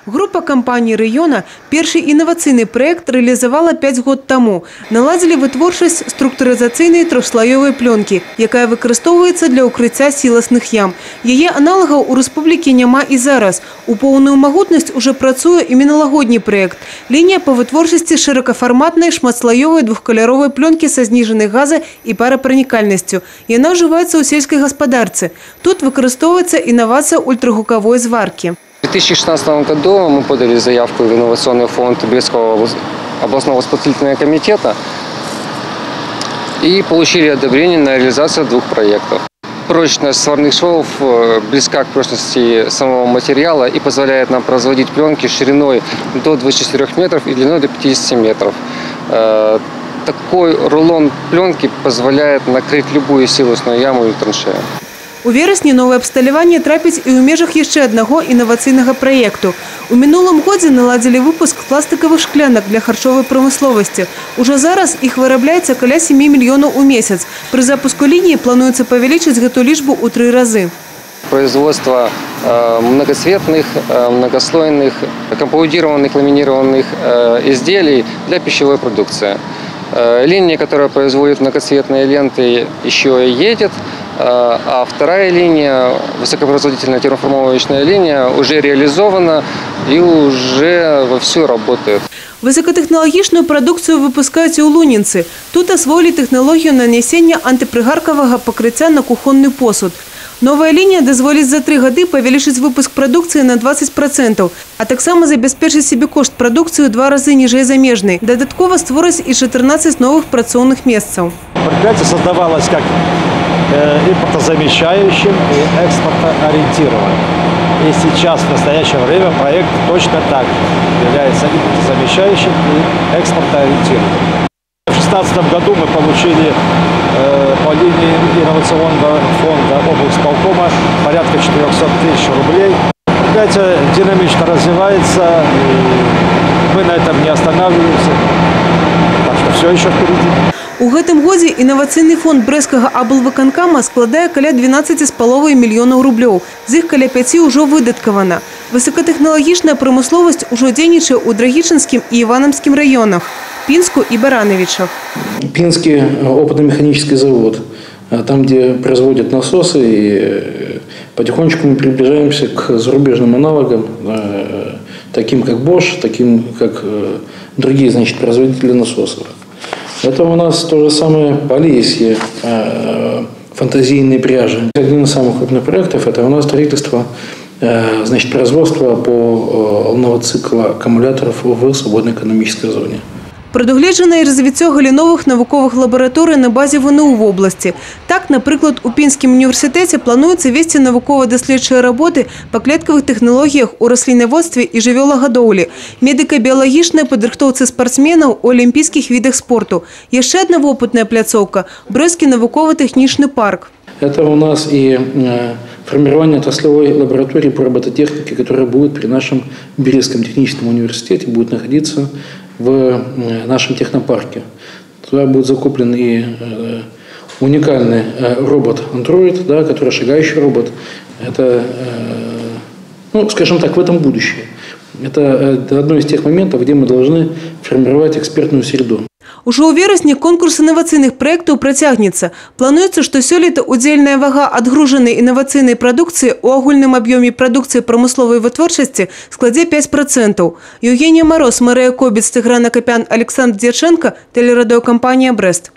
Группа компаний района перший инновационный проект реализовала 5 год тому. Наладили вытворчасць структуризацыйнай трохслаёвай пленки, якая выкарыстоўваецца для укрыцця сіласных ям. Яе аналагаў у рэспублікі няма і зараз. У поўную магутнасць уже працуе і міналагодні проект. Лінія по вытворчасці шырокафарматнай шматслаёвай двухкаляровай пленки са зніжанай газа і парапранікальнасцю. Яна ўжываецца ў сельскай гаспадарцы. Тут выкарыстоўваецца інавацыя ультрагукавой зваркі. В 2016 году мы подали заявку в инновационный фонд Брестского областного воспитательного комитета и получили одобрение на реализацию 2 проектов. Прочность сварных швов близка к прочности самого материала и позволяет нам производить пленки шириной до 24 метров и длиной до 50 метров. Такой рулон пленки позволяет накрыть любую силосную яму и траншею. У верасні новае абсталяванне трапіць і ў межах яшчэ аднаго інавацыйнага праекту. У мінулым годзе наладзілі выпуск пластикавых шклянак для харчовай прамысловасці. Ужо зараз іх вырабляецца каля 7 мільёнаў у месяц. Пры запуску лініі плануецца павялічыць гэту лічбу ў 3 разы. Производство многоцветных, многослойных, компаудированных, ламинированных изделий для пищевой продукции. Линия, которая производит многоцветные ленты, еще едет, а вторая линия, высокопроизводительная термоформовочная линия, уже реализована и уже вовсю работает. Высокотехналагічную прадукцыю выпускаюць у Лунінцы. Тут асвоілі тэхналогію нанесення антыпрыгаркавага пакрыцця на кухонны посуд. Новая лінія дазволіць за 3 гады павялічыць выпуск прадукцыі на 20%, а таксама забяспечыць сабе кошт прадукцыі 2 разы ніжэй замежнай. Дадаткова створыць і 14 новых працоўных месцаў. Предприятие создавалось как импортозамещающим и экспортоориентированным. И сейчас, в настоящее время, проект точно так является импортозамещающим и экспортоориентированным. В 2016 году мы получили по линии инновационного фонда облсполкома порядка 400 тысяч рублей. Предприятие динамично развивается, и мы на этом не останавливаемся, так что все еще впереди. У гэтым годзе інавацыйны фонд Брэсцкага аблвыканкама складае каля 12,5 мільёнаў рублёў. З іх каля 5 ўжо выдаткавана. Высокатэхналагічная прамысловасць ужо дзейнічае ў Драгічынскім і Іванамскім раёнах, Пінску і Барановичах. Пинский опытно-механический завод, там, где производят насосы, и потихонечку мы приближаемся к зарубежным аналогам, таким как Bosch, таким как другие, значит, производители насосов. Это у нас то же самое Полесье, фантазийные пряжи. Один из самых крупных проектов – это у нас строительство, значит, производства полного цикла аккумуляторов в свободной экономической зоне. Прадугледжана і развіццё галіновых навуковых лабараторый на базе ВНУ в области. Так, напрыклад, у Пінскім універсітэце плануецца весці навукова-даследчыя работы па клеткавых тэхналогіях у раслінаводстве і жывёлагадоўлі, медыка-біялагічнай падрыхтоўцы спартсменаў у алімпійскіх відах спорту. Яшчэ адна вопытная пляцоўка – Брэсцкі навукова-тэхнічны парк. Это у нас и формирование отраслевой лаборатории по робототехнике, которая будет при нашем Брестском техническом университете, будет находиться в нашем технопарке. Туда будет закуплен и уникальный робот-андроид, да, который шагающий робот. Это, ну, скажем так, в этом будущее. Это одно из тех моментов, где мы должны формировать экспертную среду. Ужо ў верасні конкурс інавацыйных праектаў працягнецца. Плануецца, што сёлета удзельная вага адгружанай інавацыйнай прадукцыі ў агульным аб'ёме прадукцыі прамысловай вытворчасці складзе 5%. Евгения Мороз, Марыя Кобец, Тыгран Акопян, Александр Дьяченко, телерадиокомпания «Брест».